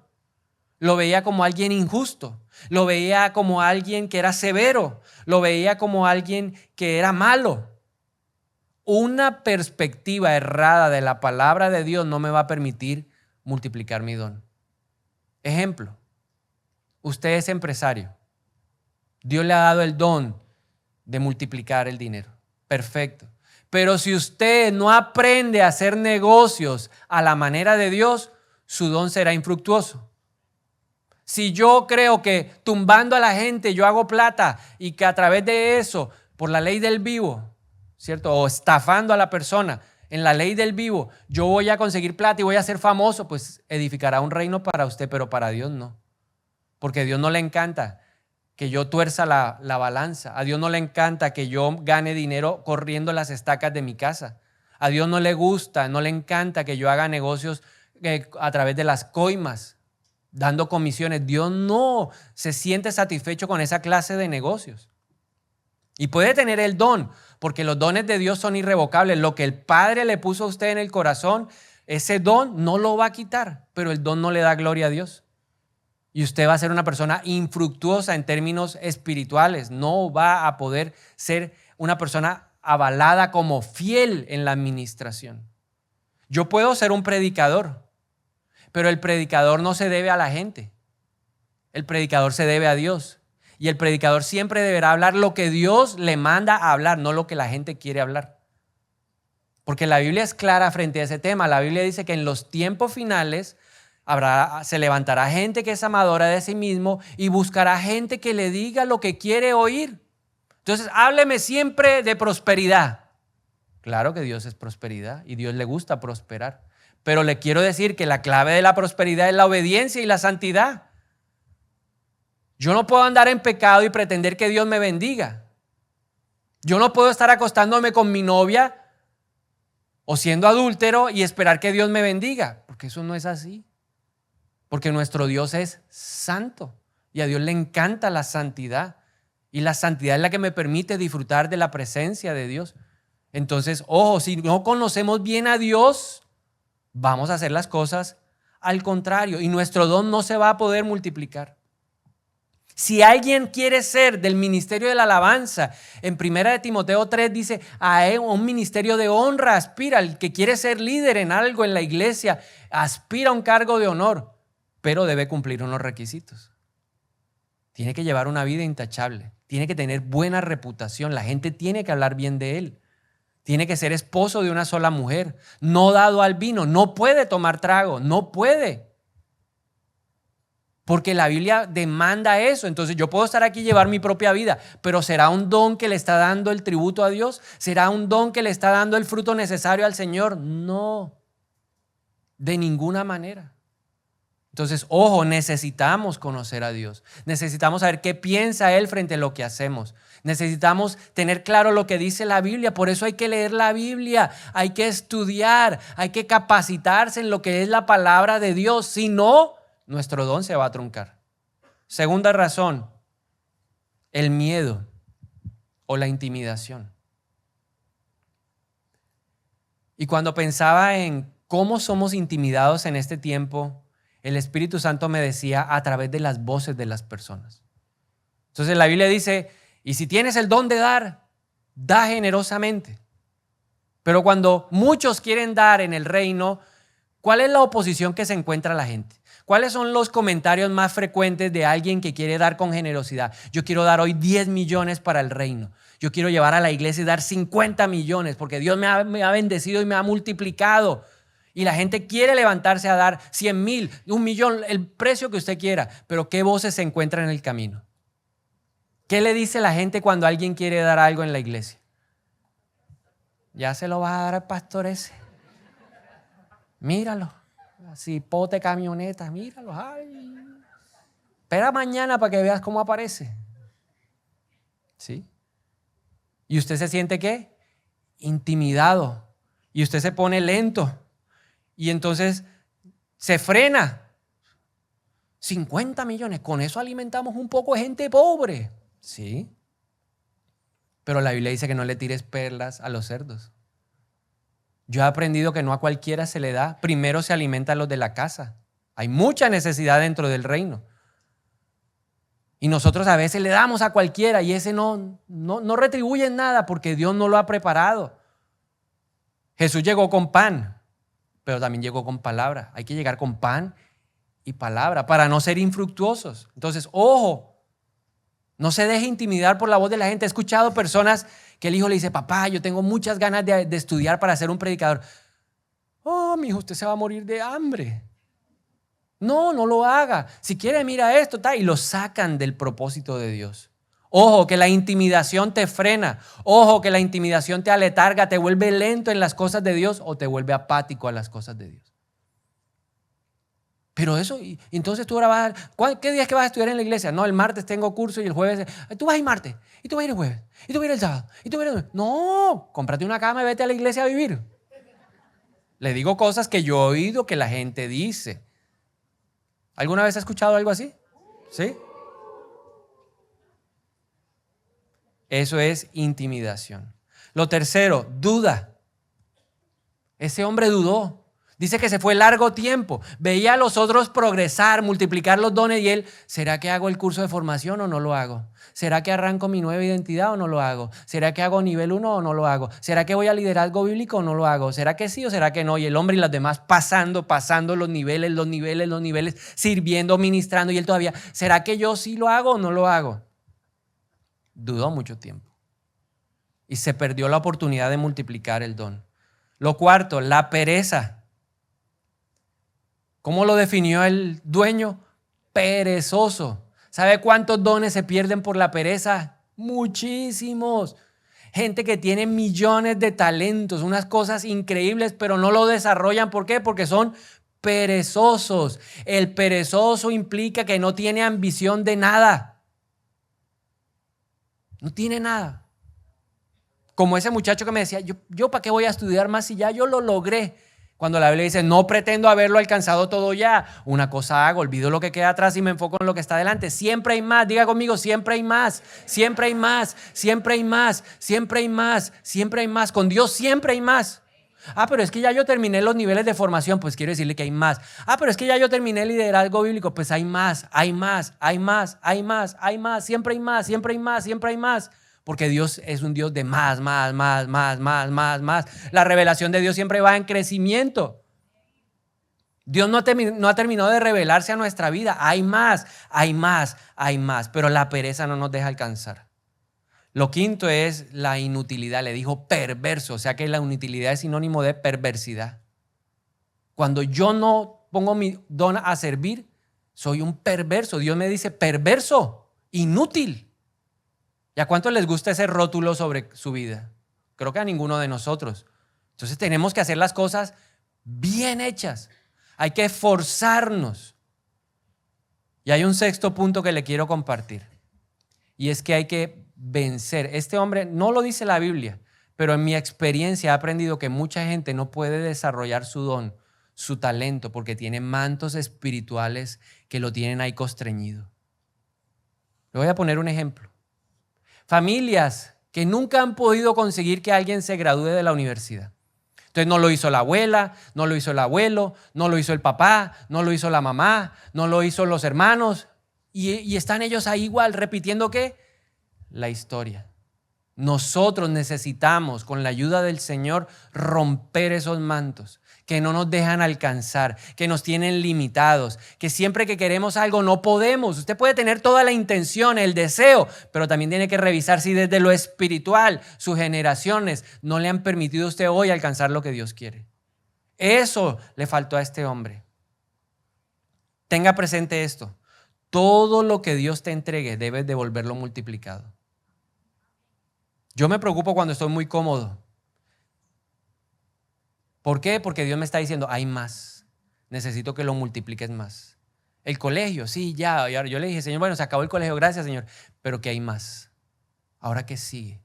Speaker 1: Lo veía como alguien injusto. Lo veía como alguien que era severo. Lo veía como alguien que era malo. Una perspectiva errada de la palabra de Dios no me va a permitir multiplicar mi don. Ejemplo, usted es empresario. Dios le ha dado el don de multiplicar el dinero. Perfecto. Pero si usted no aprende a hacer negocios a la manera de Dios, su don será infructuoso. Si yo creo que tumbando a la gente yo hago plata y que a través de eso, por la ley del vivo, ¿cierto? O estafando a la persona, en la ley del vivo, yo voy a conseguir plata y voy a ser famoso, pues edificará un reino para usted, pero para Dios no. Porque a Dios no le encanta que yo tuerza la balanza. A Dios no le encanta que yo gane dinero corriendo las estacas de mi casa. A Dios no le gusta, no le encanta que yo haga negocios a través de las coimas, dando comisiones. Dios no se siente satisfecho con esa clase de negocios. Y puede tener el don, porque los dones de Dios son irrevocables. Lo que el Padre le puso a usted en el corazón, ese don no lo va a quitar, pero el don no le da gloria a Dios. Y usted va a ser una persona infructuosa en términos espirituales. No va a poder ser una persona avalada como fiel en la administración. Yo puedo ser un predicador, pero el predicador no se debe a la gente. El predicador se debe a Dios. Y el predicador siempre deberá hablar lo que Dios le manda a hablar, no lo que la gente quiere hablar. Porque la Biblia es clara frente a ese tema. La Biblia dice que en los tiempos finales se levantará gente que es amadora de sí mismo y buscará gente que le diga lo que quiere oír. Entonces, hábleme siempre de prosperidad. Claro que Dios es prosperidad y Dios le gusta prosperar. Pero le quiero decir que la clave de la prosperidad es la obediencia y la santidad. Yo no puedo andar en pecado y pretender que Dios me bendiga. Yo no puedo estar acostándome con mi novia o siendo adúltero y esperar que Dios me bendiga, porque eso no es así. Porque nuestro Dios es santo y a Dios le encanta la santidad. Y la santidad es la que me permite disfrutar de la presencia de Dios. Entonces, ojo, si no conocemos bien a Dios, vamos a hacer las cosas al contrario y nuestro don no se va a poder multiplicar. Si alguien quiere ser del ministerio de la alabanza, en 1 Timoteo 3 dice, a un ministerio de honra aspira, el que quiere ser líder en algo en la iglesia, aspira a un cargo de honor, pero debe cumplir unos requisitos. Tiene que llevar una vida intachable, tiene que tener buena reputación, la gente tiene que hablar bien de él. Tiene que ser esposo de una sola mujer, no dado al vino, no puede tomar trago, no puede. Porque la Biblia demanda eso. Entonces yo puedo estar aquí y llevar mi propia vida, pero ¿será un don que le está dando el tributo a Dios? ¿Será un don que le está dando el fruto necesario al Señor? No, de ninguna manera. Entonces, ojo, necesitamos conocer a Dios. Necesitamos saber qué piensa Él frente a lo que hacemos. Necesitamos tener claro lo que dice la Biblia. Por eso hay que leer la Biblia, hay que estudiar, hay que capacitarse en lo que es la palabra de Dios. Si no, nuestro don se va a truncar. Segunda razón, el miedo o la intimidación. Y cuando pensaba en cómo somos intimidados en este tiempo, el Espíritu Santo me decía a través de las voces de las personas. Entonces la Biblia dice, y si tienes el don de dar, da generosamente. Pero cuando muchos quieren dar en el reino, ¿cuál es la oposición que se encuentra la gente? ¿Cuáles son los comentarios más frecuentes de alguien que quiere dar con generosidad? Yo quiero dar hoy 10 millones para el reino. Yo quiero llevar a la iglesia y dar 50 millones porque Dios me ha bendecido y me ha multiplicado. Y la gente quiere levantarse a dar 100,000, 1,000,000, el precio que usted quiera. Pero ¿qué voces se encuentran en el camino? ¿Qué le dice la gente cuando alguien quiere dar algo en la iglesia? Ya se lo vas a dar al pastor ese. Míralo. Así, pote camioneta, míralo. Ay. Espera mañana para que veas cómo aparece. ¿Sí? ¿Y usted se siente qué? Intimidado. Y usted se pone lento. Y entonces se frena. 50 millones, con eso alimentamos un poco de gente pobre. Sí. Pero la Biblia dice que no le tires perlas a los cerdos. Yo he aprendido que no a cualquiera se le da. Primero se alimentan los de la casa. Hay mucha necesidad dentro del reino. Y nosotros a veces le damos a cualquiera y ese no retribuye en nada porque Dios no lo ha preparado. Jesús llegó con pan, pero también llegó con palabra. Hay que llegar con pan y palabra para no ser infructuosos. Entonces, ojo, no se deje intimidar por la voz de la gente. He escuchado personas que el hijo le dice, papá, yo tengo muchas ganas de estudiar para ser un predicador. Oh, mi hijo, usted se va a morir de hambre. No lo haga. Si quiere, mira esto, y lo sacan del propósito de Dios. Ojo, que la intimidación te frena. Ojo, que la intimidación te aletarga, te vuelve lento en las cosas de Dios o te vuelve apático a las cosas de Dios. Pero eso, y entonces tú ahora ¿qué días que vas a estudiar en la iglesia? No, el martes tengo curso y el jueves, tú vas a ir martes, y tú vas a ir el jueves, y tú vas a ir el sábado, y tú vas a ir el... No, cómprate una cama y vete a la iglesia a vivir. Le digo cosas que yo he oído que la gente dice. ¿Alguna vez has escuchado algo así? ¿Sí? Eso es intimidación. Lo tercero, duda. Ese hombre dudó. Dice que se fue largo tiempo. Veía a los otros progresar, multiplicar los dones y él, ¿será que hago el curso de formación o no lo hago? ¿Será que arranco mi nueva identidad o no lo hago? ¿Será que hago nivel 1 o no lo hago? ¿Será que voy a liderazgo bíblico o no lo hago? ¿Será que sí o será que no? Y el hombre y los demás pasando los niveles, sirviendo, ministrando y él todavía, ¿será que yo sí lo hago o no lo hago? Dudó mucho tiempo y se perdió la oportunidad de multiplicar el don. Lo cuarto, la pereza. ¿Cómo lo definió el dueño? Perezoso. ¿Sabe cuántos dones se pierden por la pereza? Muchísimos. Gente que tiene millones de talentos, unas cosas increíbles, pero no lo desarrollan. ¿Por qué? Porque son perezosos. El perezoso implica que no tiene ambición de nada. No tiene nada. Como ese muchacho que me decía, yo ¿para qué voy a estudiar más si ya yo lo logré? Cuando la Biblia dice, no pretendo haberlo alcanzado todo ya. Una cosa hago, olvido lo que queda atrás y me enfoco en lo que está delante. Siempre hay más. Diga conmigo, siempre hay más. Siempre hay más. Siempre hay más. Siempre hay más. Siempre hay más. Con Dios siempre hay más. Pero es que ya yo terminé los niveles de formación, pues quiero decirle que hay más. Pero es que ya yo terminé el liderazgo bíblico, pues hay más, hay más, hay más, hay más, hay más, siempre hay más, siempre hay más, siempre hay más. Porque Dios es un Dios de más, más, más, más, más, más, más. La revelación de Dios siempre va en crecimiento. Dios no ha terminado de revelarse a nuestra vida. Hay más, hay más, hay más. Pero la pereza no nos deja alcanzar. Lo quinto es la inutilidad. Le dijo perverso, o sea que la inutilidad es sinónimo de perversidad. Cuando yo no pongo mi don a servir, soy un perverso. Dios me dice perverso, inútil. ¿Y a cuántos les gusta ese rótulo sobre su vida? Creo que a ninguno de nosotros. Entonces tenemos que hacer las cosas bien hechas. Hay que esforzarnos. Y hay un sexto punto que le quiero compartir. Y es que hay que vencer. Este hombre no lo dice la Biblia, pero en mi experiencia he aprendido que mucha gente no puede desarrollar su don, su talento, porque tiene mantos espirituales que lo tienen ahí constreñido. Le voy a poner un ejemplo. Familias que nunca han podido conseguir que alguien se gradúe de la universidad. Entonces no lo hizo la abuela, no lo hizo el abuelo, no lo hizo el papá, no lo hizo la mamá, no lo hizo los hermanos. Y están ellos ahí igual repitiendo ¿qué? La historia. Nosotros necesitamos, con la ayuda del Señor, romper esos mantos que no nos dejan alcanzar, que nos tienen limitados, que siempre que queremos algo no podemos. Usted puede tener toda la intención, el deseo, pero también tiene que revisar si desde lo espiritual sus generaciones no le han permitido a usted hoy alcanzar lo que Dios quiere. Eso le faltó a este hombre. Tenga presente esto. Todo lo que Dios te entregue debes devolverlo multiplicado. Yo me preocupo cuando estoy muy cómodo. ¿Por qué? Porque Dios me está diciendo, hay más. Necesito que lo multipliques más. El colegio, sí, ya. Y ahora yo le dije, Señor, bueno, se acabó el colegio, gracias, Señor. Pero que hay más. Ahora, ¿qué sigue?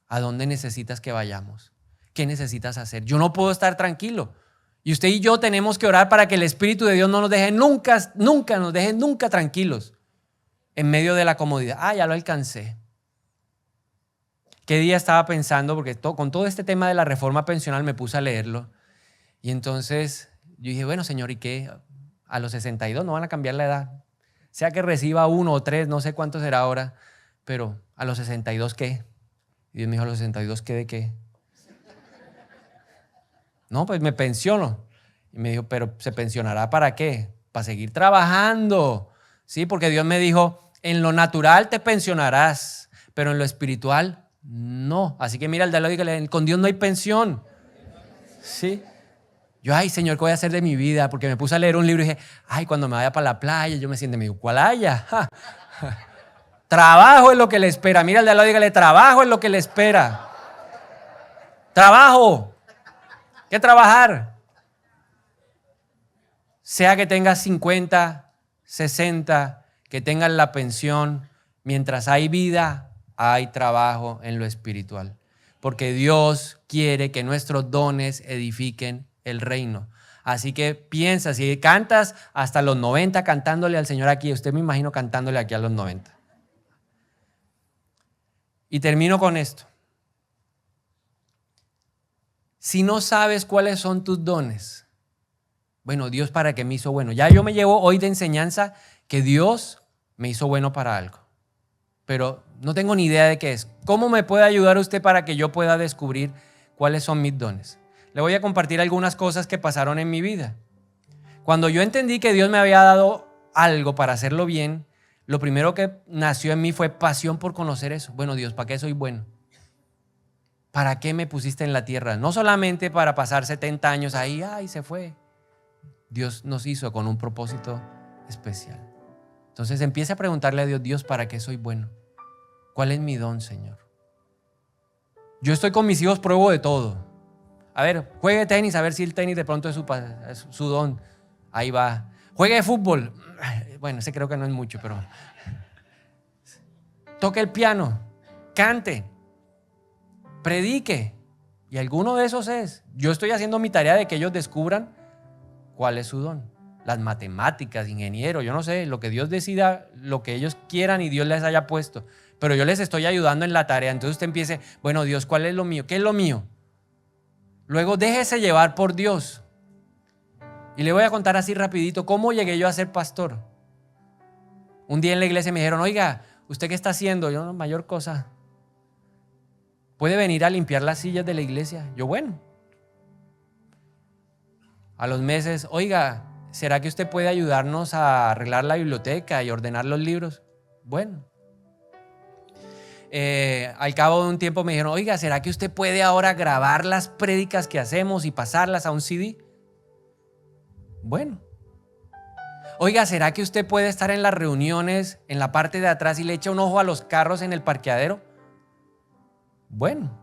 Speaker 1: ¿A dónde necesitas que vayamos? ¿Qué necesitas hacer? Yo no puedo estar tranquilo. Y usted y yo tenemos que orar para que el Espíritu de Dios no nos deje nunca, nunca, nos deje nunca tranquilos en medio de la comodidad. Ya lo alcancé. ¿Qué día estaba pensando? Porque con todo este tema de la reforma pensional me puse a leerlo. Y entonces yo dije, bueno, Señor, ¿y qué? A los 62 no van a cambiar la edad. Sea que reciba 1 o 3, no sé cuánto será ahora, pero a los 62, ¿qué? Y Dios me dijo, ¿a los 62 qué de qué? No, pues me pensiono. Y me dijo, ¿pero se pensionará para qué? Para seguir trabajando. Sí, porque Dios me dijo, en lo natural te pensionarás, pero en lo espiritual no. Así que mira, al de al lado, dígale, con Dios no hay pensión. Sí. Yo, ay, Señor, ¿qué voy a hacer de mi vida? Porque me puse a leer un libro y dije, ay, cuando me vaya para la playa, yo me siento, me digo, ¿cuál haya? Trabajo es lo que le espera. Mira, al de al lado, dígale, trabajo es lo que le espera. Trabajo. ¿Qué trabajar? Sea que tengas 50, 60, que tengas la pensión, mientras hay vida, hay trabajo en lo espiritual. Porque Dios quiere que nuestros dones edifiquen el reino. Así que piensa, si cantas hasta los 90 cantándole al Señor aquí, usted me imagino cantándole aquí a los 90. Y termino con esto. Si no sabes cuáles son tus dones, bueno, Dios para qué me hizo bueno. Ya yo me llevo hoy de enseñanza que Dios me hizo bueno para algo, pero no tengo ni idea de qué es. ¿Cómo me puede ayudar usted para que yo pueda descubrir cuáles son mis dones? Le voy a compartir algunas cosas que pasaron en mi vida. Cuando yo entendí que Dios me había dado algo para hacerlo bien, lo primero que nació en mí fue pasión por conocer eso. Bueno, Dios, ¿para qué soy bueno? ¿Para qué me pusiste en la tierra? No solamente para pasar 70 años ahí, ay, se fue. Dios nos hizo con un propósito especial. Entonces empiece a preguntarle a Dios, Dios, ¿para qué soy bueno? ¿Cuál es mi don, Señor? Yo estoy con mis hijos, pruebo de todo. A ver, juegue tenis, a ver si el tenis de pronto es su don. Ahí va. Juegue fútbol. Bueno, ese creo que no es mucho, pero... Toque el piano, cante, predique. Y alguno de esos es. Yo estoy haciendo mi tarea de que ellos descubran cuál es su don. Las matemáticas, ingeniero, yo no sé, lo que Dios decida, lo que ellos quieran y Dios les haya puesto. Pero yo les estoy ayudando en la tarea. Entonces usted empiece, bueno, Dios, ¿cuál es lo mío? ¿Qué es lo mío? Luego déjese llevar por Dios. Y le voy a contar así rapidito cómo llegué yo a ser pastor. Un día en la iglesia me dijeron, oiga, ¿usted qué está haciendo? Yo, no, mayor cosa. ¿Puede venir a limpiar las sillas de la iglesia? Yo, bueno. A los meses, oiga, ¿será que usted puede ayudarnos a arreglar la biblioteca y ordenar los libros? Bueno. Al cabo de un tiempo me dijeron, oiga, ¿será que usted puede ahora grabar las prédicas que hacemos y pasarlas a un CD? Bueno. Oiga, ¿será que usted puede estar en las reuniones en la parte de atrás y le echa un ojo a los carros en el parqueadero? Bueno.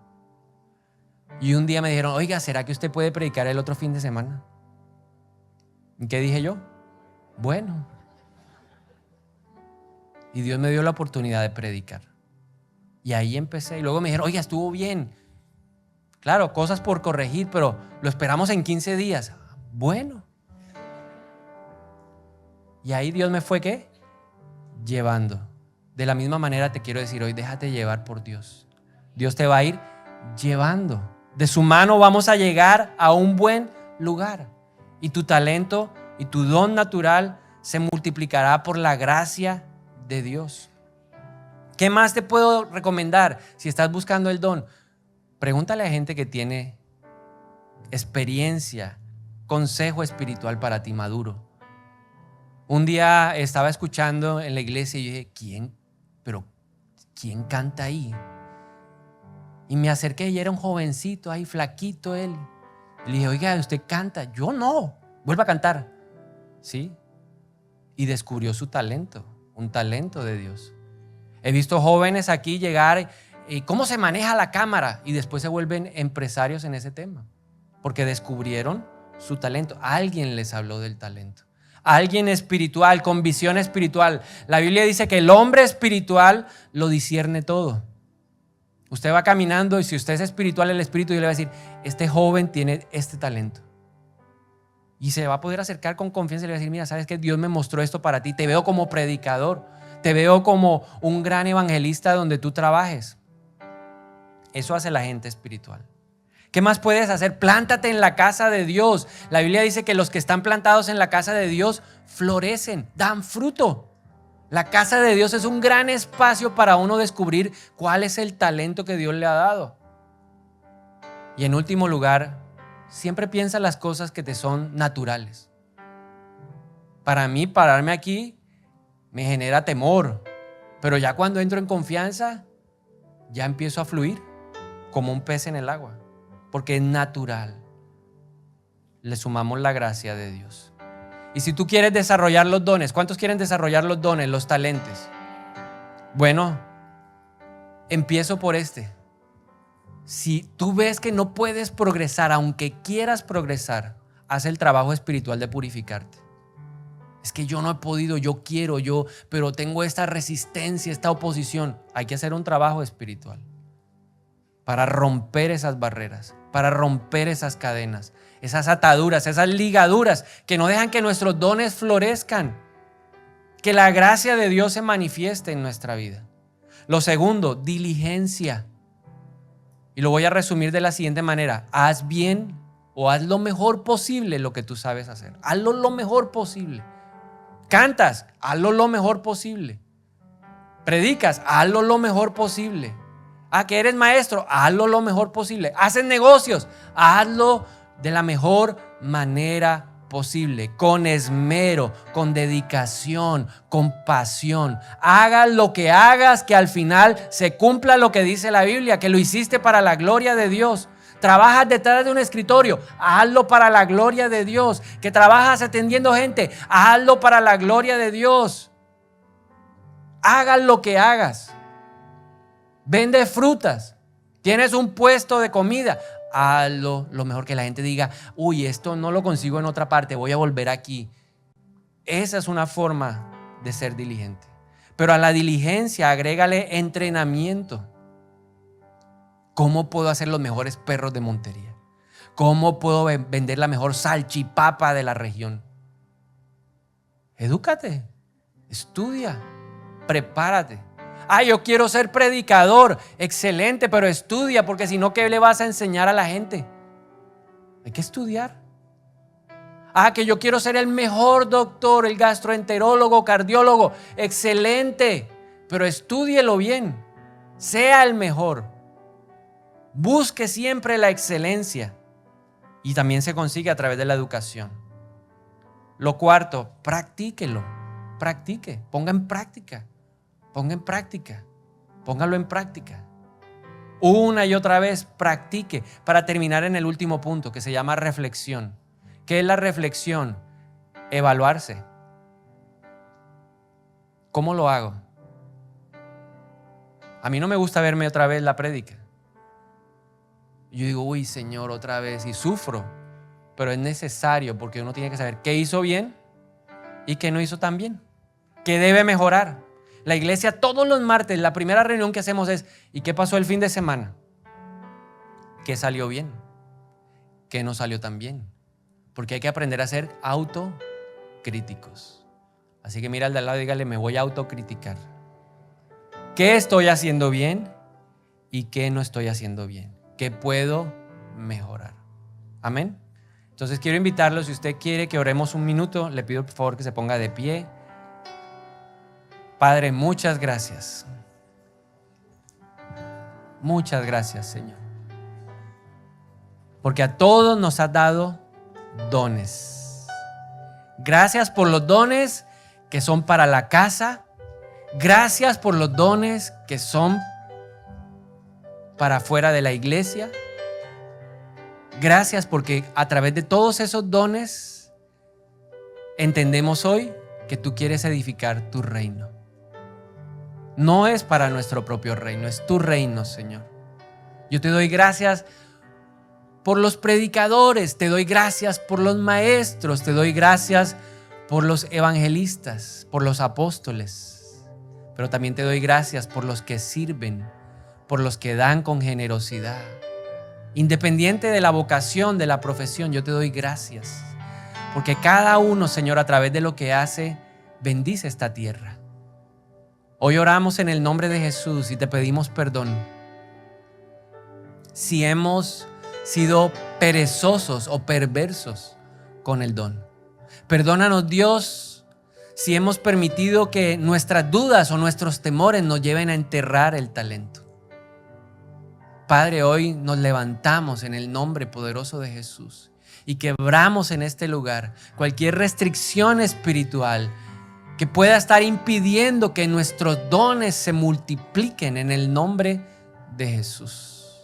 Speaker 1: Y un día me dijeron, oiga, ¿será que usted puede predicar el otro fin de semana? ¿Y qué dije yo? Bueno. Y Dios me dio la oportunidad de predicar. Y ahí empecé. Y luego me dijeron, oiga, estuvo bien. Claro, cosas por corregir, pero lo esperamos en 15 días. Bueno. Y ahí Dios me fue, ¿qué? Llevando. De la misma manera te quiero decir hoy, déjate llevar por Dios. Dios te va a ir llevando. De su mano vamos a llegar a un buen lugar. Y tu talento y tu don natural se multiplicará por la gracia de Dios. ¿Qué más te puedo recomendar si estás buscando el don? Pregúntale a gente que tiene experiencia, consejo espiritual para ti maduro. Un día estaba escuchando en la iglesia y yo dije, ¿quién canta ahí? Y me acerqué y era un jovencito ahí, flaquito él. Y le dije, oiga, ¿usted canta? Yo no, vuelva a cantar. ¿Sí? Y descubrió su talento, un talento de Dios. He visto jóvenes aquí llegar y cómo se maneja la cámara y después se vuelven empresarios en ese tema, porque descubrieron su talento. Alguien les habló del talento. Alguien espiritual, con visión espiritual. La Biblia dice que el hombre espiritual lo discierne todo. Usted va caminando y si usted es espiritual, el Espíritu le va a decir, este joven tiene este talento. Y se va a poder acercar con confianza y le va a decir, mira, ¿sabes qué? Dios me mostró esto para ti. Te veo como predicador. Te veo como un gran evangelista donde tú trabajes. Eso hace la gente espiritual. ¿Qué más puedes hacer? Plántate en la casa de Dios. La Biblia dice que los que están plantados en la casa de Dios florecen, dan fruto. La casa de Dios es un gran espacio para uno descubrir cuál es el talento que Dios le ha dado. Y en último lugar, siempre piensa las cosas que te son naturales. Para mí, pararme aquí me genera temor, pero ya cuando entro en confianza, ya empiezo a fluir como un pez en el agua. Porque es natural. Le sumamos la gracia de Dios. Y si tú quieres desarrollar los dones, ¿cuántos quieren desarrollar los dones, los talentos? Bueno, empiezo por este. Si tú ves que no puedes progresar, aunque quieras progresar, haz el trabajo espiritual de purificarte. Es que yo no he podido, yo quiero, pero tengo esta resistencia, esta oposición. Hay que hacer un trabajo espiritual para romper esas barreras, para romper esas cadenas, esas ataduras, esas ligaduras que no dejan que nuestros dones florezcan, que la gracia de Dios se manifieste en nuestra vida. Lo segundo, diligencia. Y lo voy a resumir de la siguiente manera: haz bien o haz lo mejor posible lo que tú sabes hacer. Hazlo lo mejor posible. Cantas, hazlo lo mejor posible. Predicas, hazlo lo mejor posible. Que eres maestro, hazlo lo mejor posible. Haces negocios, hazlo de la mejor manera posible, con esmero, con dedicación, con pasión. Hagas lo que hagas, que al final se cumpla lo que dice la Biblia, que lo hiciste para la gloria de Dios. Trabajas detrás de un escritorio, hazlo para la gloria de Dios. Que trabajas atendiendo gente, hazlo para la gloria de Dios. Hagas lo que hagas. Vende frutas, tienes un puesto de comida, hazlo lo mejor, que la gente diga, uy, esto no lo consigo en otra parte, voy a volver aquí. Esa es una forma de ser diligente. Pero a la diligencia agrégale entrenamiento. ¿Cómo puedo hacer los mejores perros de Montería? ¿Cómo puedo vender la mejor salchipapa de la región? Edúcate, estudia, prepárate. Yo quiero ser predicador. Excelente, pero estudia, porque si no, ¿qué le vas a enseñar a la gente? Hay que estudiar. Que yo quiero ser el mejor doctor, el gastroenterólogo, cardiólogo. Excelente, pero estúdielo bien. Sea el mejor. Busque siempre la excelencia. Y también se consigue a través de la educación. Lo cuarto, practíquelo. Practique, ponga en práctica. Ponga en práctica. Póngalo en práctica. Una y otra vez practique, para terminar en el último punto, que se llama reflexión. ¿Qué es la reflexión? Evaluarse. ¿Cómo lo hago? A mí no me gusta verme otra vez la prédica. Yo digo, uy, Señor, otra vez, y sufro. Pero es necesario, porque uno tiene que saber qué hizo bien y qué no hizo tan bien. ¿Qué debe mejorar? La iglesia todos los martes, la primera reunión que hacemos es, ¿y qué pasó el fin de semana? ¿Qué salió bien? ¿Qué no salió tan bien? Porque hay que aprender a ser autocríticos. Así que mira al de al lado y dígale, me voy a autocriticar. ¿Qué estoy haciendo bien y qué no estoy haciendo bien? ¿Qué puedo mejorar? Amén. Entonces quiero invitarlo, si usted quiere que oremos un minuto, le pido por favor que se ponga de pie. Padre, muchas gracias. Muchas gracias, Señor. Porque a todos nos has dado dones. Gracias por los dones que son para la casa. Gracias por los dones que son para fuera de la iglesia. Gracias porque a través de todos esos dones entendemos hoy que tú quieres edificar tu reino. No es para nuestro propio reino, es tu reino, Señor. Yo te doy gracias por los predicadores, te doy gracias por los maestros, te doy gracias por los evangelistas, por los apóstoles, pero también te doy gracias por los que sirven, por los que dan con generosidad. Independiente de la vocación, de la profesión, yo te doy gracias, porque cada uno, Señor, a través de lo que hace, bendice esta tierra. Hoy oramos en el nombre de Jesús y te pedimos perdón si hemos sido perezosos o perversos con el don. Perdónanos, Dios, si hemos permitido que nuestras dudas o nuestros temores nos lleven a enterrar el talento. Padre, hoy nos levantamos en el nombre poderoso de Jesús y quebramos en este lugar cualquier restricción espiritual que pueda estar impidiendo que nuestros dones se multipliquen en el nombre de Jesús.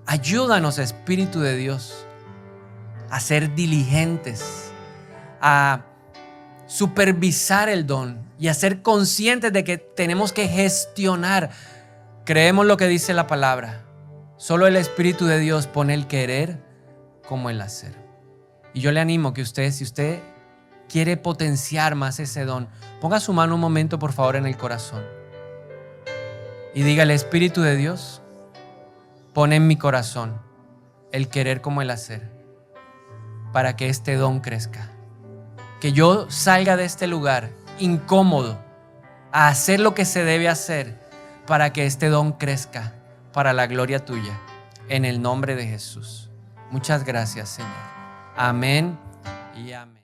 Speaker 1: Ayúdanos, Espíritu de Dios, a ser diligentes, a supervisar el don y a ser conscientes de que tenemos que gestionar. Creemos lo que dice la palabra. Solo el Espíritu de Dios pone el querer como el hacer. Y yo le animo que usted, si usted quiere potenciar más ese don, ponga su mano un momento, por favor, en el corazón y dígale: Espíritu de Dios, pone en mi corazón el querer como el hacer, para que este don crezca. Que yo salga de este lugar incómodo a hacer lo que se debe hacer para que este don crezca para la gloria tuya, en el nombre de Jesús. Muchas gracias, Señor. Amén y amén.